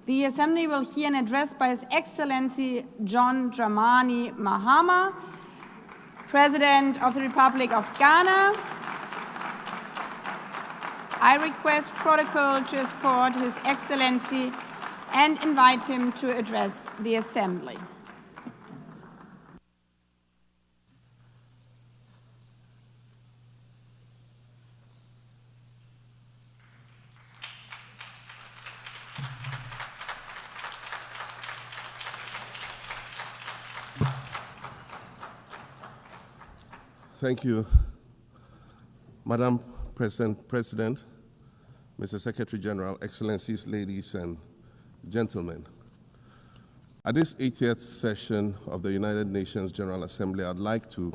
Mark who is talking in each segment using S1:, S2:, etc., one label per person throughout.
S1: The Assembly will hear an address by His Excellency John Dramani Mahama, President of the Republic of Ghana. I request protocol to escort His Excellency and invite him to address the Assembly.
S2: Thank you, Madam President, Mr. Secretary General, Excellencies, ladies and gentlemen. At this 80th session of the United Nations General Assembly, I'd like to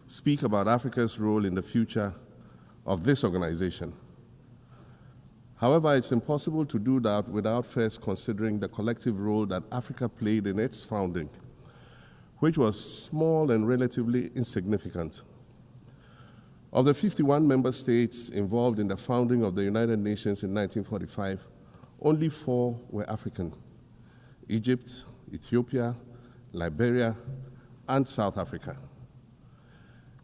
S2: speak about Africa's role in the future of this organization. However, it's impossible to do that without first considering the collective role that Africa played in its founding, which was small and relatively insignificant. Of the 51 member states involved in the founding of the United Nations in 1945, only 4 were African: Egypt, Ethiopia, Liberia, and South Africa.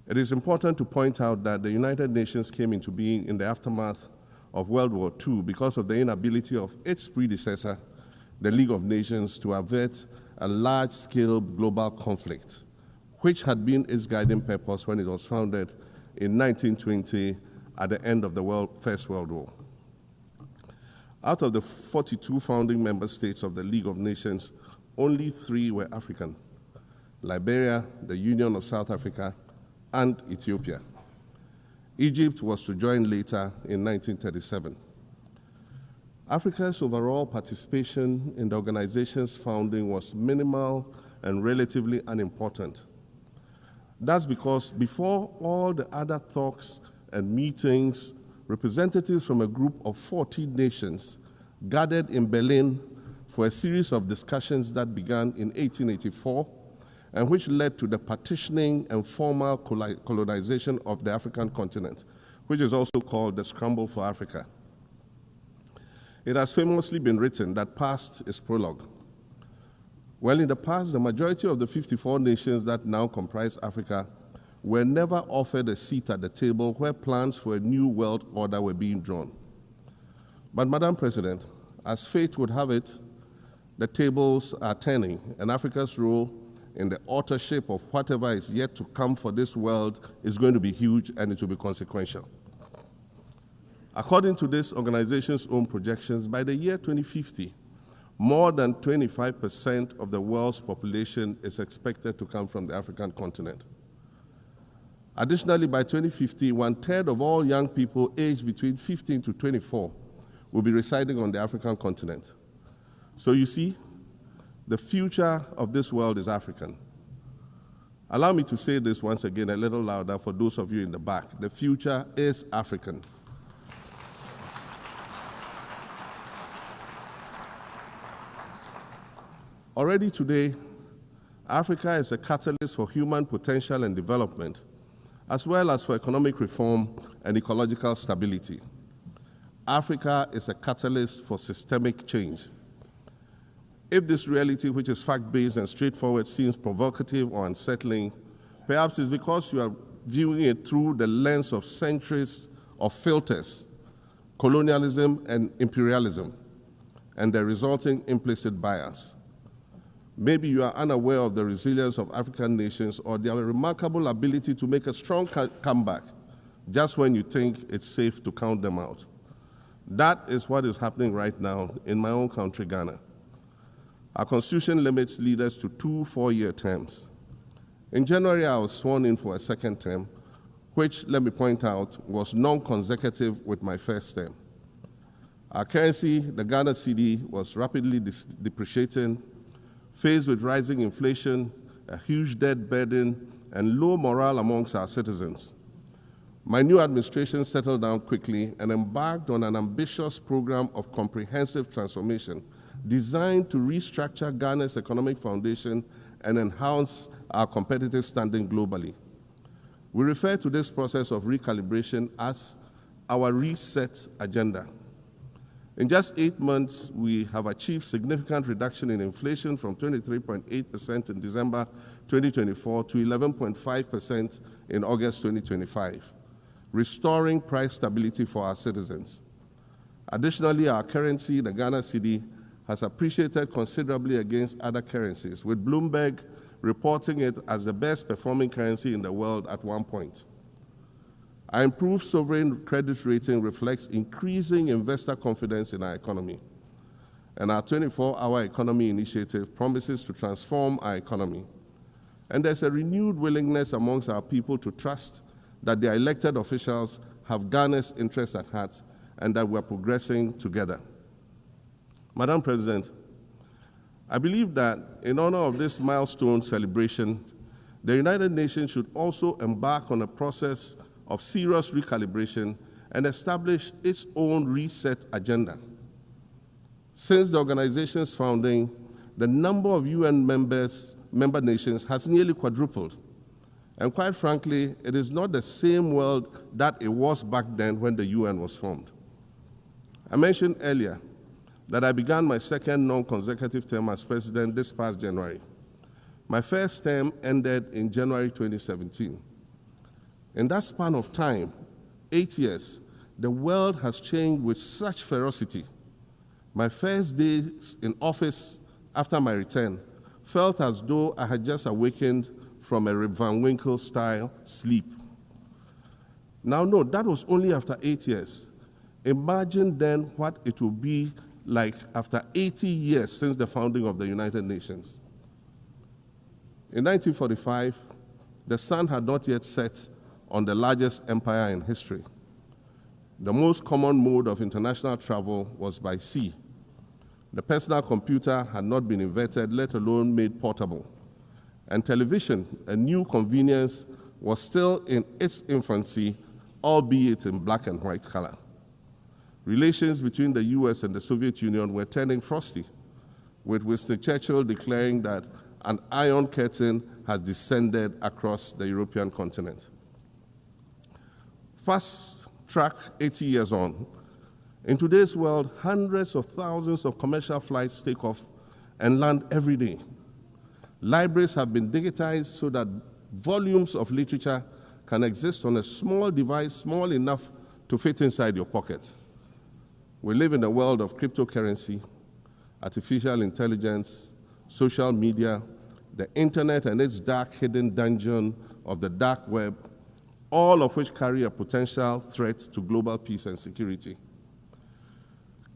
S2: It is important to point out that the United Nations came into being in the aftermath of World War II because of the inability of its predecessor, the League of Nations, to avert a large-scale global conflict, which had been its guiding purpose when it was founded in 1920 at the end of the First World War. Out of the 42 founding member states of the League of Nations, only 3 were African: Liberia, the Union of South Africa, and Ethiopia. Egypt was to join later in 1937. Africa's overall participation in the organization's founding was minimal and relatively unimportant. That's because before all the other talks and meetings, representatives from a group of 14 nations gathered in Berlin for a series of discussions that began in 1884 and which led to the partitioning and formal colonization of the African continent, which is also called the Scramble for Africa. It has famously been written that past is prologue. Well, in the past, the majority of the 54 nations that now comprise Africa were never offered a seat at the table where plans for a new world order were being drawn. But, Madam President, as fate would have it, the tables are turning, and Africa's role in the authorship of whatever is yet to come for this world is going to be huge, and it will be consequential. According to this organization's own projections, by the year 2050, more than 25% of the world's population is expected to come from the African continent. Additionally, by 2050, 1/3 of all young people aged between 15 to 24 will be residing on the African continent. So you see, the future of this world is African. Allow me to say this once again a little louder for those of you in the back. The future is African. Already today, Africa is a catalyst for human potential and development, as well as for economic reform and ecological stability. Africa is a catalyst for systemic change. If this reality, which is fact-based and straightforward, seems provocative or unsettling, perhaps it's because you are viewing it through the lens of centuries of filters, colonialism and imperialism, and the resulting implicit bias. Maybe you are unaware of the resilience of African nations or their remarkable ability to make a strong comeback just when you think it's safe to count them out. That is what is happening right now in my own country, Ghana. Our constitution limits leaders to 2 4-year terms. In January, I was sworn in for a second term, which, let me point out, was non-consecutive with my first term. Our currency, the Ghana cedi, was rapidly depreciating, faced with rising inflation, a huge debt burden, and low morale amongst our citizens. My new administration settled down quickly and embarked on an ambitious program of comprehensive transformation designed to restructure Ghana's economic foundation and enhance our competitive standing globally. We refer to this process of recalibration as our reset agenda. In just 8 months, we have achieved significant reduction in inflation from 23.8% in December 2024 to 11.5% in August 2025, restoring price stability for our citizens. Additionally, our currency, the Ghana cedi, has appreciated considerably against other currencies, with Bloomberg reporting it as the best performing currency in the world at one point. Our improved sovereign credit rating reflects increasing investor confidence in our economy. And our 24-hour economy initiative promises to transform our economy. And there's a renewed willingness amongst our people to trust that their elected officials have Ghana's interests at heart and that we're progressing together. Madam President, I believe that in honor of this milestone celebration, the United Nations should also embark on a process of serious recalibration and establish its own reset agenda. Since the organization's founding, the number of UN member nations has nearly quadrupled. And quite frankly, it is not the same world that it was back then when the UN was formed. I mentioned earlier that I began my second non-consecutive term as president this past January. My first term ended in January 2017. In that span of time, 8 years, the world has changed with such ferocity. My first days in office after my return felt as though I had just awakened from a Rip Van Winkle-style sleep. Now, no, that was only after 8 years. Imagine then what it will be like after 80 years since the founding of the United Nations. In 1945, the sun had not yet set on the largest empire in history. The most common mode of international travel was by sea. The personal computer had not been invented, let alone made portable. And television, a new convenience, was still in its infancy, albeit in black and white color. Relations between the US and the Soviet Union were turning frosty, with Winston Churchill declaring that an iron curtain has descended across the European continent. Fast track 80 years on, in today's world, hundreds of thousands of commercial flights take off and land every day. Libraries have been digitized so that volumes of literature can exist on a small device, small enough to fit inside your pocket. We live in a world of cryptocurrency, artificial intelligence, social media, the internet and its dark hidden dungeon of the dark web, all of which carry a potential threat to global peace and security.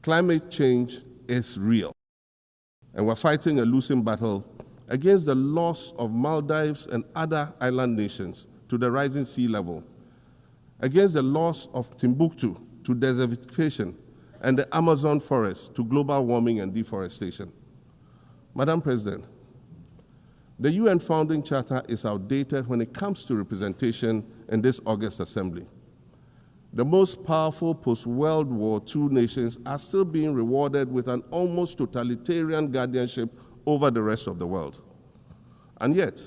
S2: Climate change is real, and we're fighting a losing battle against the loss of Maldives and other island nations to the rising sea level, against the loss of Timbuktu to desertification and the Amazon forest to global warming and deforestation. Madam President, the UN Founding Charter is outdated when it comes to representation in this August Assembly. The most powerful post-World War II nations are still being rewarded with an almost totalitarian guardianship over the rest of the world. And yet,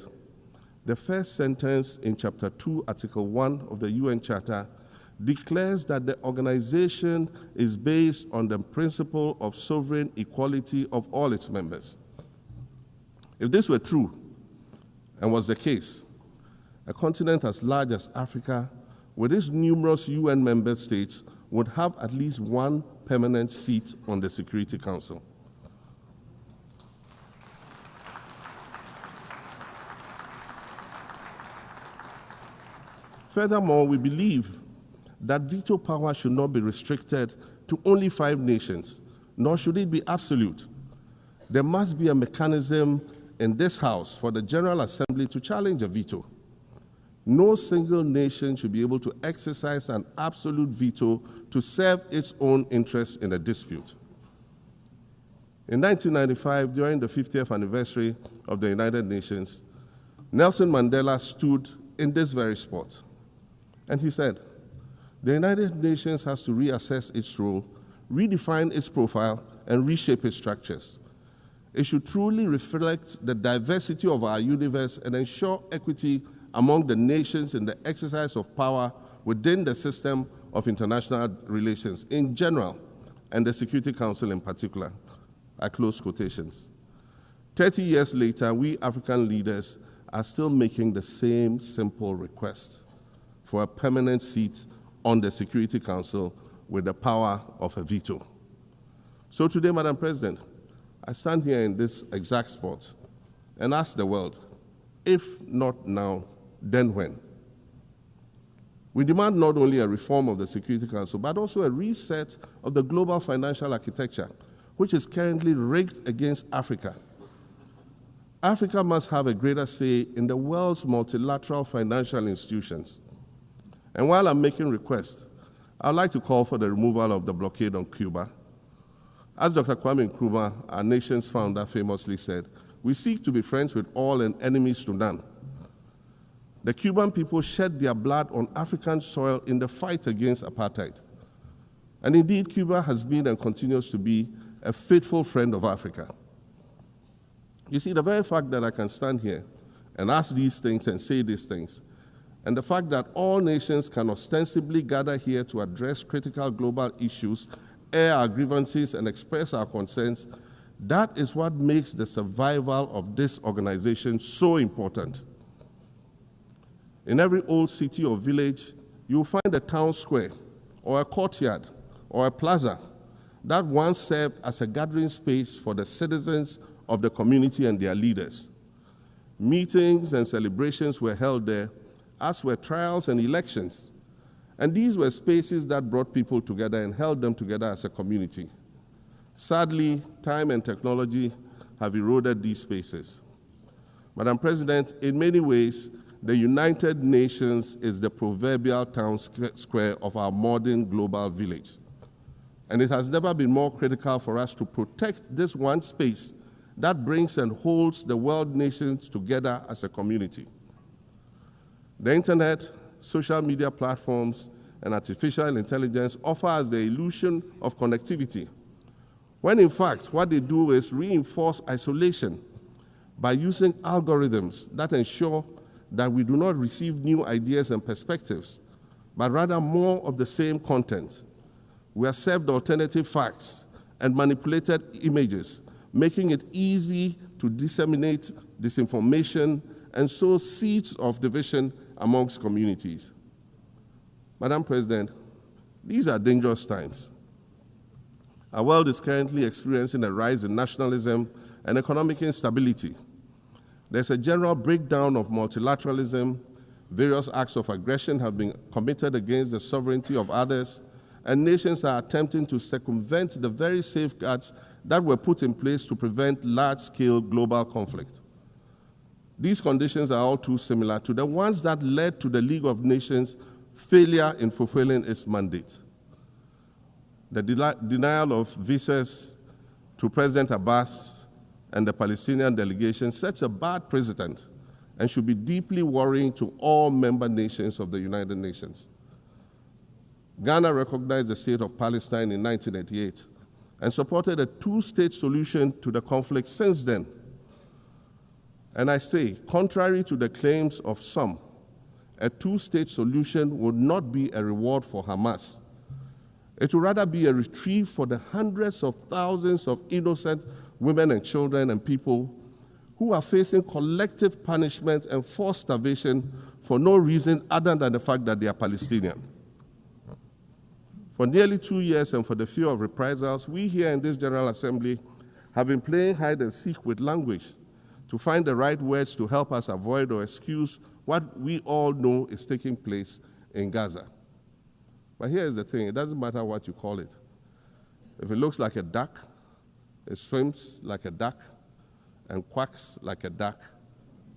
S2: the first sentence in Chapter 2, Article 1 of the UN Charter declares that the organization is based on the principle of sovereign equality of all its members. If this were true, and was the case, a continent as large as Africa, with its numerous UN member states, would have at least one permanent seat on the Security Council. Furthermore, we believe that veto power should not be restricted to only 5 nations, nor should it be absolute. There must be a mechanism in this House for the General Assembly to challenge a veto. No single nation should be able to exercise an absolute veto to serve its own interests in a dispute. In 1995, during the 50th anniversary of the United Nations, Nelson Mandela stood in this very spot, and he said, "The United Nations has to reassess its role, redefine its profile, and reshape its structures. It should truly reflect the diversity of our universe and ensure equity among the nations in the exercise of power within the system of international relations in general and the Security Council in particular, I close quotations. 30 years later, we African leaders are still making the same simple request for a permanent seat on the Security Council with the power of a veto. So today, Madam President, I stand here in this exact spot and ask the world, if not now, then when? We demand not only a reform of the Security Council, but also a reset of the global financial architecture, which is currently rigged against Africa. Africa must have a greater say in the world's multilateral financial institutions. And while I'm making requests, I'd like to call for the removal of the blockade on Cuba. As Dr. Kwame Nkrumah, our nation's founder, famously said, we seek to be friends with all and enemies to none. The Cuban people shed their blood on African soil in the fight against apartheid. And indeed, Cuba has been and continues to be a faithful friend of Africa. You see, the very fact that I can stand here and ask these things and say these things, and the fact that all nations can ostensibly gather here to address critical global issues, air our grievances, and express our concerns, that is what makes the survival of this organization so important. In every old city or village, you'll find a town square, or a courtyard, or a plaza that once served as a gathering space for the citizens of the community and their leaders. Meetings and celebrations were held there, as were trials and elections. And these were spaces that brought people together and held them together as a community. Sadly, time and technology have eroded these spaces. Madam President, in many ways, the United Nations is the proverbial town square of our modern global village. And it has never been more critical for us to protect this one space that brings and holds the world nations together as a community. The internet, social media platforms, and artificial intelligence offer us the illusion of connectivity, when in fact what they do is reinforce isolation by using algorithms that ensure that we do not receive new ideas and perspectives, but rather more of the same content. We are served alternative facts and manipulated images, making it easy to disseminate disinformation and sow seeds of division amongst communities. Madam President, these are dangerous times. Our world is currently experiencing a rise in nationalism and economic instability. There's a general breakdown of multilateralism. Various acts of aggression have been committed against the sovereignty of others, and nations are attempting to circumvent the very safeguards that were put in place to prevent large-scale global conflict. These conditions are all too similar to the ones that led to the League of Nations' failure in fulfilling its mandate. The denial of visas to President Abbas and the Palestinian delegation sets a bad precedent and should be deeply worrying to all member nations of the United Nations. Ghana recognized the state of Palestine in 1988 and supported a two-state solution to the conflict since then. And I say, contrary to the claims of some, a two-state solution would not be a reward for Hamas. It would rather be a reprieve for the hundreds of thousands of innocent women and children and people who are facing collective punishment and forced starvation for no reason other than the fact that they are Palestinian. For nearly 2 years and for the fear of reprisals, we here in this General Assembly have been playing hide and seek with language to find the right words to help us avoid or excuse what we all know is taking place in Gaza. But here is the thing, it doesn't matter what you call it. If it looks like a duck, it swims like a duck, and quacks like a duck,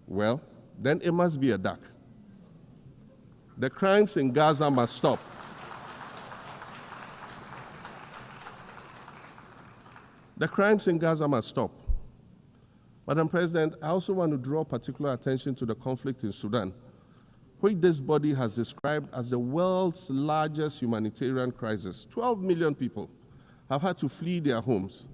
S2: well, then it must be a duck. The crimes in Gaza must stop. The crimes in Gaza must stop. Madam President, I also want to draw particular attention to the conflict in Sudan, which this body has described as the world's largest humanitarian crisis. 12 million people have had to flee their homes.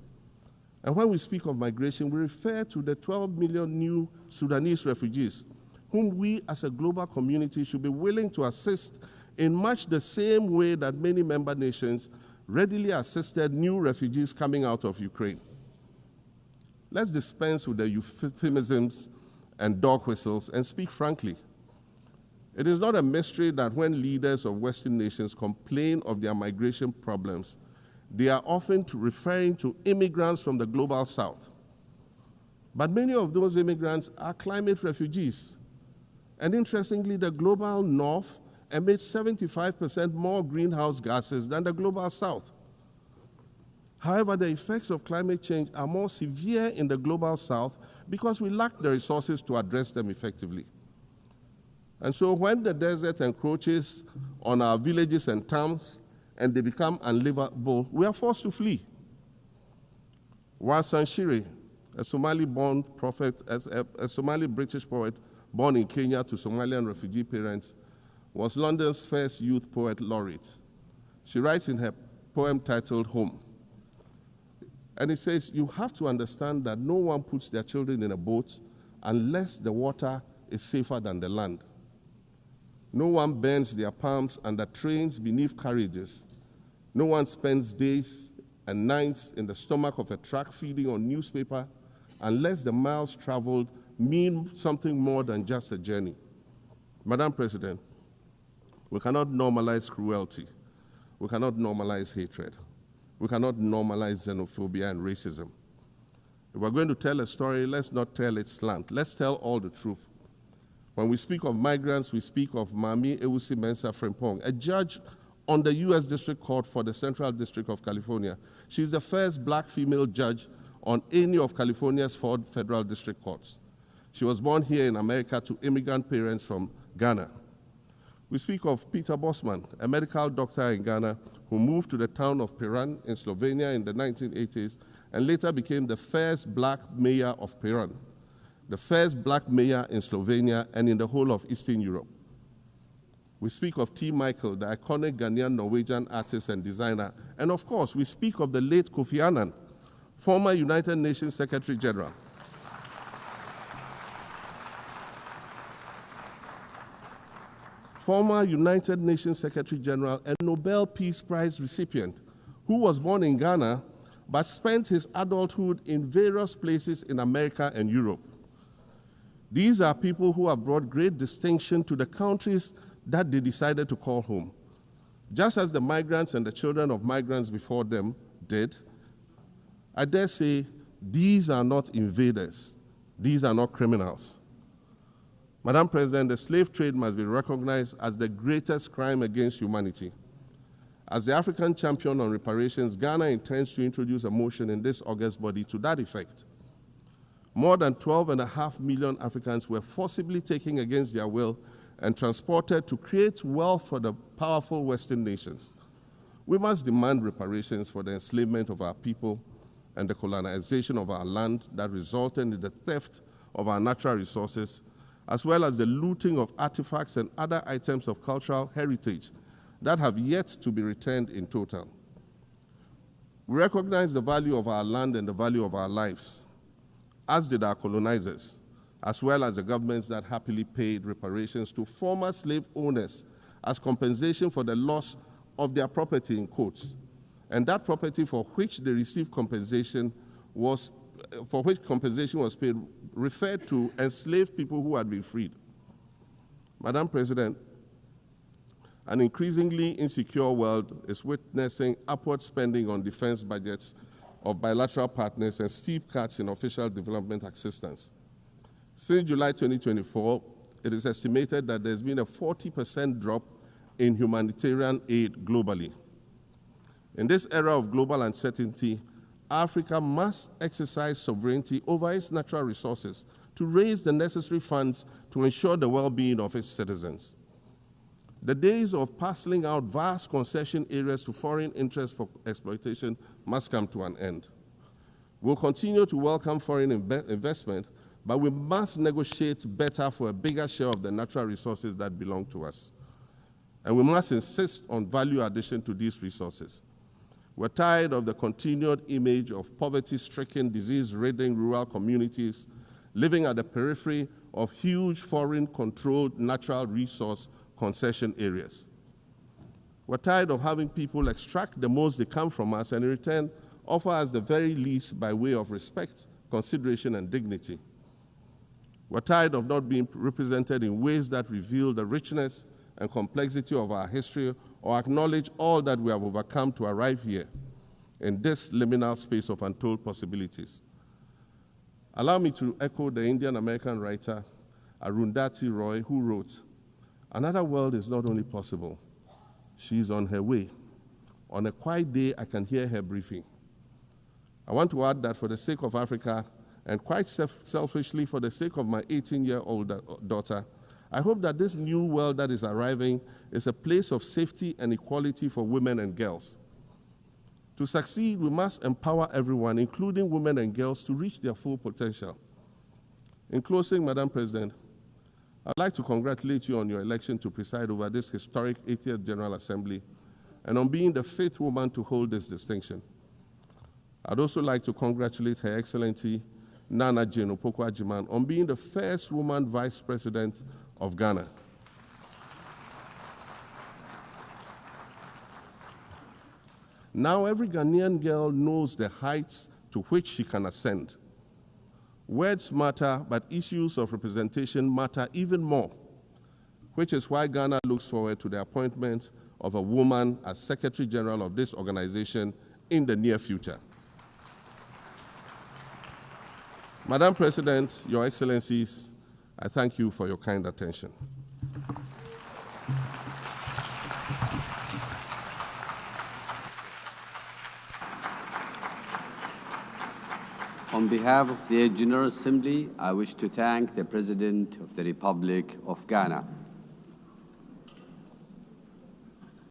S2: And when we speak of migration, we refer to the 12 million new Sudanese refugees, whom we as a global community should be willing to assist in much the same way that many member nations readily assisted new refugees coming out of Ukraine. Let's dispense with the euphemisms and dog whistles and speak frankly. It is not a mystery that when leaders of Western nations complain of their migration problems, they are often referring to immigrants from the global south. But many of those immigrants are climate refugees. And interestingly, the global north emits 75% more greenhouse gases than the global south. However, the effects of climate change are more severe in the global south because we lack the resources to address them effectively. And so when the desert encroaches on our villages and towns and they become unlivable, we are forced to flee. Warsan Shire, a Somali-born prophet, a Somali-British poet born in Kenya to Somalian refugee parents, was London's first youth poet laureate. She writes in her poem titled Home. And it says, you have to understand that no one puts their children in a boat unless the water is safer than the land. No one bends their palms under trains beneath carriages. No one spends days and nights in the stomach of a truck feeding on newspaper unless the miles traveled mean something more than just a journey. Madam President, we cannot normalize cruelty. We cannot normalize hatred. We cannot normalize xenophobia and racism. If we're going to tell a story, let's not tell it slant. Let's tell all the truth. When we speak of migrants, we speak of Mami Ewusi Mensah Frimpong, a judge on the U.S. District Court for the Central District of California. She's the first black female judge on any of California's 4 federal district courts. She was born here in America to immigrant parents from Ghana. We speak of Peter Bosman, a medical doctor in Ghana who moved to the town of Piran in Slovenia in the 1980s and later became the first black mayor of Piran, the first black mayor in Slovenia and in the whole of Eastern Europe. We speak of T. Michael, the iconic Ghanaian Norwegian artist and designer. And of course, we speak of the late Kofi Annan, former United Nations Secretary General. Former United Nations Secretary General and Nobel Peace Prize recipient, who was born in Ghana but spent his adulthood in various places in America and Europe. These are people who have brought great distinction to the countries that they decided to call home. Just as the migrants and the children of migrants before them did, I dare say these are not invaders. These are not criminals. Madam President, the slave trade must be recognized as the greatest crime against humanity. As the African champion on reparations, Ghana intends to introduce a motion in this August body to that effect. More than 12.5 million Africans were forcibly taken against their will and transported to create wealth for the powerful Western nations. We must demand reparations for the enslavement of our people and the colonization of our land that resulted in the theft of our natural resources, as well as the looting of artifacts and other items of cultural heritage that have yet to be returned in total. We recognize the value of our land and the value of our lives, as did our colonizers, as well as the governments that happily paid reparations to former slave owners as compensation for the loss of their property, in quotes, and that property for which they received compensation was paid referred to enslaved people who had been freed. Madam President, an increasingly insecure world is witnessing upward spending on defense budgets of bilateral partners and steep cuts in official development assistance. Since July 2024, it is estimated that there's been a 40% drop in humanitarian aid globally. In this era of global uncertainty, Africa must exercise sovereignty over its natural resources to raise the necessary funds to ensure the well-being of its citizens. The days of parceling out vast concession areas to foreign interests for exploitation must come to an end. We'll continue to welcome foreign investment, but we must negotiate better for a bigger share of the natural resources that belong to us. And we must insist on value addition to these resources. We're tired of the continued image of poverty-stricken, disease-ridden rural communities living at the periphery of huge foreign-controlled natural resource concession areas. We're tired of having people extract the most they can from us and in return offer us the very least by way of respect, consideration, and dignity. We're tired of not being represented in ways that reveal the richness and complexity of our history or acknowledge all that we have overcome to arrive here in this liminal space of untold possibilities. Allow me to echo the Indian-American writer Arundhati Roy, who wrote, "Another world is not only possible, she is on her way. On a quiet day, I can hear her briefing." I want to add that for the sake of Africa, and quite selfishly for the sake of my 18-year-old daughter, I hope that this new world that is arriving is a place of safety and equality for women and girls. To succeed, we must empower everyone, including women and girls, to reach their full potential. In closing, Madam President, I'd like to congratulate you on your election to preside over this historic 80th General Assembly and on being the 5th woman to hold this distinction. I'd also like to congratulate Her Excellency Nana Jane Opoku-Agyeman on being the first woman Vice President of Ghana. Now every Ghanaian girl knows the heights to which she can ascend. Words matter, but issues of representation matter even more, which is why Ghana looks forward to the appointment of a woman as Secretary General of this organization in the near future. Madam President, Your Excellencies, I thank you for your kind attention.
S3: On behalf of the General Assembly, I wish to thank the President of the Republic of Ghana.